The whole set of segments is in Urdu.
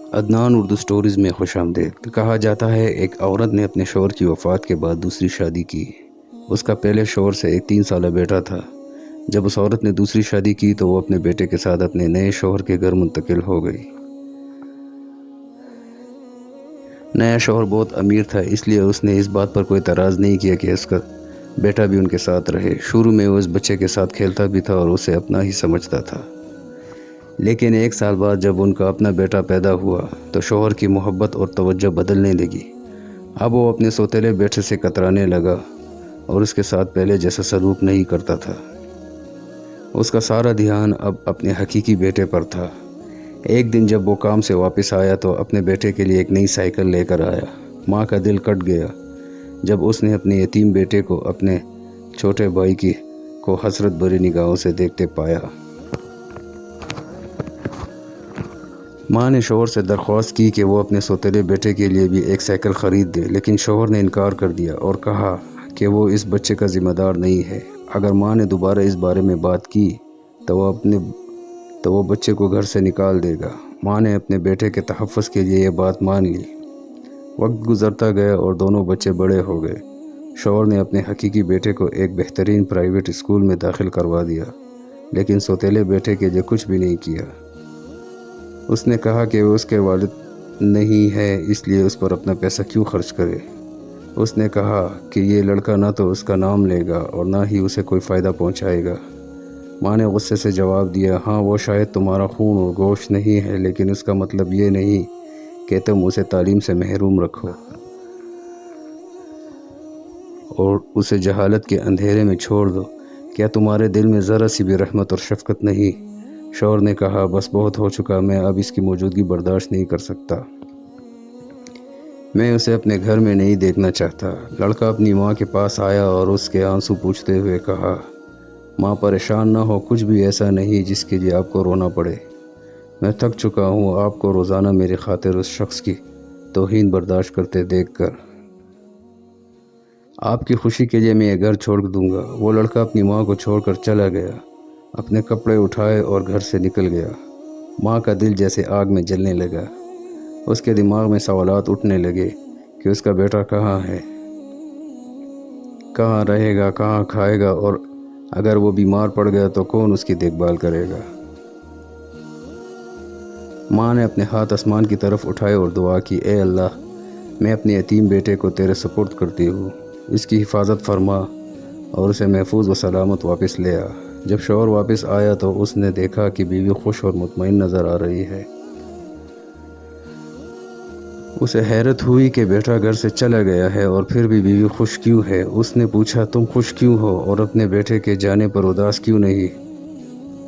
عدنان اردو سٹوریز میں خوش آمدید۔ کہا جاتا ہے ایک عورت نے اپنے شوہر کی وفات کے بعد دوسری شادی کی۔ اس کا پہلے شوہر سے ایک 3 سالہ بیٹا تھا۔ جب اس عورت نے دوسری شادی کی تو وہ اپنے بیٹے کے ساتھ اپنے نئے شوہر کے گھر منتقل ہو گئی۔ نیا شوہر بہت امیر تھا، اس لیے اس نے اس بات پر کوئی اعتراض نہیں کیا کہ اس کا بیٹا بھی ان کے ساتھ رہے۔ شروع میں وہ اس بچے کے ساتھ کھیلتا بھی تھا اور اسے اپنا ہی سمجھتا تھا، لیکن 1 سال بعد جب ان کا اپنا بیٹا پیدا ہوا تو شوہر کی محبت اور توجہ بدلنے لگی۔ اب وہ اپنے سوتیلے بیٹے سے کترانے لگا اور اس کے ساتھ پہلے جیسا سلوک نہیں کرتا تھا۔ اس کا سارا دھیان اب اپنے حقیقی بیٹے پر تھا۔ ایک دن جب وہ کام سے واپس آیا تو اپنے بیٹے کے لیے ایک نئی سائیکل لے کر آیا۔ ماں کا دل کٹ گیا جب اس نے اپنے یتیم بیٹے کو اپنے چھوٹے بھائی کو حسرت بھری نگاہوں سے دیکھتے پایا۔ ماں نے شوہر سے درخواست کی کہ وہ اپنے سوتیلے بیٹے کے لیے بھی ایک سائیکل خرید دے، لیکن شوہر نے انکار کر دیا اور کہا کہ وہ اس بچے کا ذمہ دار نہیں ہے۔ اگر ماں نے دوبارہ اس بارے میں بات کی تو وہ بچے کو گھر سے نکال دے گا۔ ماں نے اپنے بیٹے کے تحفظ کے لیے یہ بات مان لی۔ وقت گزرتا گیا اور دونوں بچے بڑے ہو گئے۔ شوہر نے اپنے حقیقی بیٹے کو ایک بہترین پرائیویٹ اسکول میں داخل کروا دیا، لیکن سوتیلے بیٹے کے لیے کچھ بھی نہیں کیا۔ اس نے کہا کہ وہ اس کے والد نہیں ہے، اس لیے اس پر اپنا پیسہ کیوں خرچ کرے۔ اس نے کہا کہ یہ لڑکا نہ تو اس کا نام لے گا اور نہ ہی اسے کوئی فائدہ پہنچائے گا۔ ماں نے غصے سے جواب دیا، ہاں وہ شاید تمہارا خون اور گوشت نہیں ہے، لیکن اس کا مطلب یہ نہیں کہ تم اسے تعلیم سے محروم رکھو اور اسے جہالت کے اندھیرے میں چھوڑ دو۔ کیا تمہارے دل میں ذرا سی بھی رحمت اور شفقت نہیں؟ شوہر نے کہا، بس بہت ہو چکا، میں اب اس کی موجودگی برداشت نہیں کر سکتا۔ میں اسے اپنے گھر میں نہیں دیکھنا چاہتا۔ لڑکا اپنی ماں کے پاس آیا اور اس کے آنسو پوچھتے ہوئے کہا، ماں پریشان نہ ہو، کچھ بھی ایسا نہیں جس کے لیے آپ کو رونا پڑے۔ میں تھک چکا ہوں آپ کو روزانہ میری خاطر اس شخص کی توہین برداشت کرتے دیکھ کر۔ آپ کی خوشی کے لیے میں یہ گھر چھوڑ دوں گا۔ وہ لڑکا اپنی ماں کو چھوڑ کر چلا گیا، اپنے کپڑے اٹھائے اور گھر سے نکل گیا۔ ماں کا دل جیسے آگ میں جلنے لگا۔ اس کے دماغ میں سوالات اٹھنے لگے کہ اس کا بیٹا کہاں ہے، کہاں رہے گا، کہاں کھائے گا، اور اگر وہ بیمار پڑ گیا تو کون اس کی دیکھ بھال کرے گا۔ ماں نے اپنے ہاتھ آسمان کی طرف اٹھائے اور دعا کی، اے اللہ، میں اپنے یتیم بیٹے کو تیرے سپرد کرتی ہوں، اس کی حفاظت فرما اور اسے محفوظ و سلامت واپس لے آ۔ جب شوہر واپس آیا تو اس نے دیکھا کہ بیوی خوش اور مطمئن نظر آ رہی ہے۔ اسے حیرت ہوئی کہ بیٹا گھر سے چلا گیا ہے اور پھر بھی بیوی خوش کیوں ہے۔ اس نے پوچھا، تم خوش کیوں ہو اور اپنے بیٹے کے جانے پر اداس کیوں نہیں؟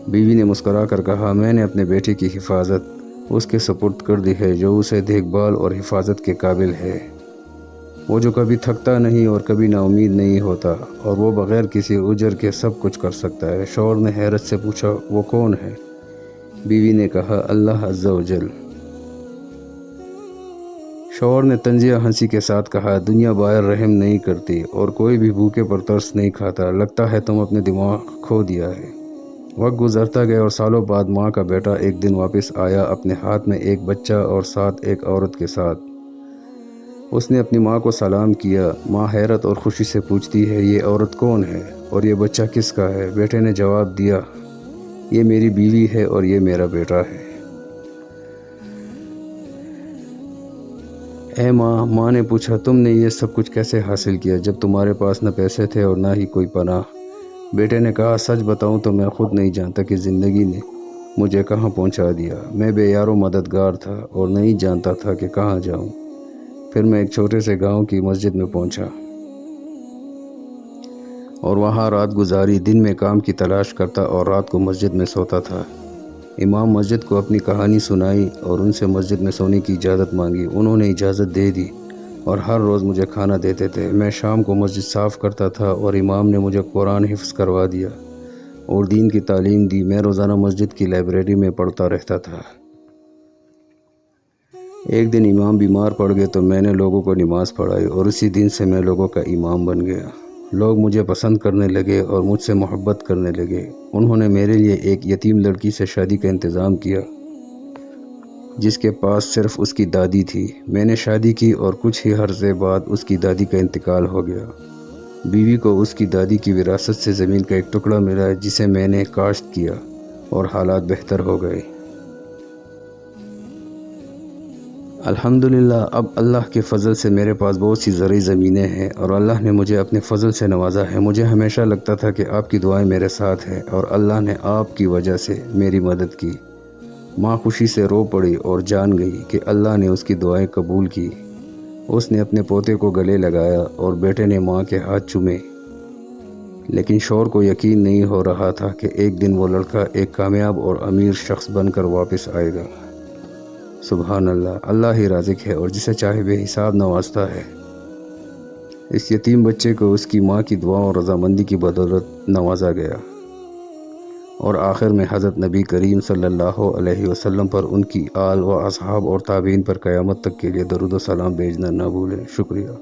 بیوی نے مسکرا کر کہا، میں نے اپنے بیٹے کی حفاظت اس کے سپرد کر دی ہے جو اسے دیکھ بھال اور حفاظت کے قابل ہے۔ وہ جو کبھی تھکتا نہیں اور کبھی نا امید نہیں ہوتا، اور وہ بغیر کسی اجر کے سب کچھ کر سکتا ہے۔ شوہر نے حیرت سے پوچھا، وہ کون ہے؟ بیوی نے کہا، اللہ عز و جل۔ شوہر نے طنزیہ ہنسی کے ساتھ کہا، دنیا باہر رحم نہیں کرتی اور کوئی بھی بھوکے پر ترس نہیں کھاتا، لگتا ہے تم اپنے دماغ کھو دیا ہے۔ وقت گزرتا گیا اور سالوں بعد ماں کا بیٹا ایک دن واپس آیا، اپنے ہاتھ میں ایک بچہ اور ساتھ ایک عورت کے ساتھ۔ اس نے اپنی ماں کو سلام کیا۔ ماں حیرت اور خوشی سے پوچھتی ہے، یہ عورت کون ہے اور یہ بچہ کس کا ہے؟ بیٹے نے جواب دیا، یہ میری بیوی ہے اور یہ میرا بیٹا ہے۔ اے ماں نے پوچھا، تم نے یہ سب کچھ کیسے حاصل کیا جب تمہارے پاس نہ پیسے تھے اور نہ ہی کوئی پناہ؟ بیٹے نے کہا، سچ بتاؤں تو میں خود نہیں جانتا کہ زندگی نے مجھے کہاں پہنچا دیا۔ میں بے یار و مددگار تھا اور نہیں جانتا تھا کہ کہاں جاؤں۔ پھر میں ایک چھوٹے سے گاؤں کی مسجد میں پہنچا اور وہاں رات گزاری۔ دن میں کام کی تلاش کرتا اور رات کو مسجد میں سوتا تھا۔ امام مسجد کو اپنی کہانی سنائی اور ان سے مسجد میں سونے کی اجازت مانگی۔ انہوں نے اجازت دے دی اور ہر روز مجھے کھانا دیتے تھے۔ میں شام کو مسجد صاف کرتا تھا اور امام نے مجھے قرآن حفظ کروا دیا اور دین کی تعلیم دی۔ میں روزانہ مسجد کی لائبریری میں پڑھتا رہتا تھا۔ ایک دن امام بیمار پڑ گئے تو میں نے لوگوں کو نماز پڑھائی اور اسی دن سے میں لوگوں کا امام بن گیا۔ لوگ مجھے پسند کرنے لگے اور مجھ سے محبت کرنے لگے۔ انہوں نے میرے لیے ایک یتیم لڑکی سے شادی کا انتظام کیا۔ جس کے پاس صرف اس کی دادی تھی۔ میں نے شادی کی اور کچھ ہی عرصے بعد اس کی دادی کا انتقال ہو گیا۔ بیوی کو اس کی دادی کی وراثت سے زمین کا ایک ٹکڑا ملا جسے میں نے کاشت کیا اور حالات بہتر ہو گئے۔ الحمدللہ اب اللہ کے فضل سے میرے پاس بہت سی زرعی زمینیں ہیں اور اللہ نے مجھے اپنے فضل سے نوازا ہے۔ مجھے ہمیشہ لگتا تھا کہ آپ کی دعائیں میرے ساتھ ہیں اور اللہ نے آپ کی وجہ سے میری مدد کی۔ ماں خوشی سے رو پڑی اور جان گئی کہ اللہ نے اس کی دعائیں قبول کی۔ اس نے اپنے پوتے کو گلے لگایا اور بیٹے نے ماں کے ہاتھ چومے، لیکن شوہر کو یقین نہیں ہو رہا تھا کہ ایک دن وہ لڑکا ایک کامیاب اور امیر شخص بن کر واپس آئے گا۔ سبحان اللہ، اللہ ہی رازق ہے اور جسے چاہے بے حساب نوازتا ہے۔ اس یتیم بچے کو اس کی ماں کی دعا اور رضامندی کی بدولت نوازا گیا، اور آخر میں حضرت نبی کریم صلی اللہ علیہ وسلم پر، ان کی آل و اصحاب اور تابعین پر قیامت تک کے لیے درود و سلام بھیجنا نہ بھولیں۔ شکریہ۔